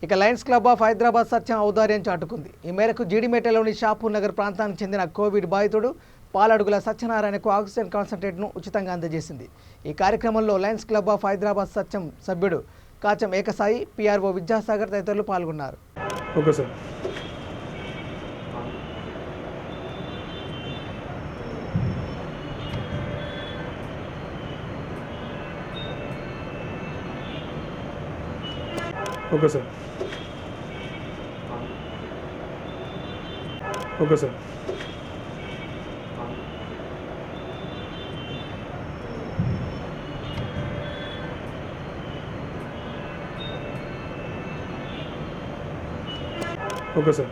ఇక Lions club of Hyderabad సత్యం ఔదార్యం చాటుకుంది. ఈ మేరకు జీడిమేటలోని షాపూర్ నగర్ ప్రాంతానికి చెందిన కోవిడ్ బాధితుడు పాలడుగుల సత్యనారాయణకు ఆక్సిజన్ కాన్సంట్రేట్ను ఉచితంగా అందజేసింది. ఈ కార్యక్రమంలో లయన్స్ క్లబ్ ఆఫ్ హైదరాబాద్ సత్యం సభ్యుడు కాచం ఏకసాయి, పిఆర్ఓ విద్యాసాగర్ తదితరులు పాల్గొన్నారు. Okay sir. Okay sir. Okay sir. Okay sir.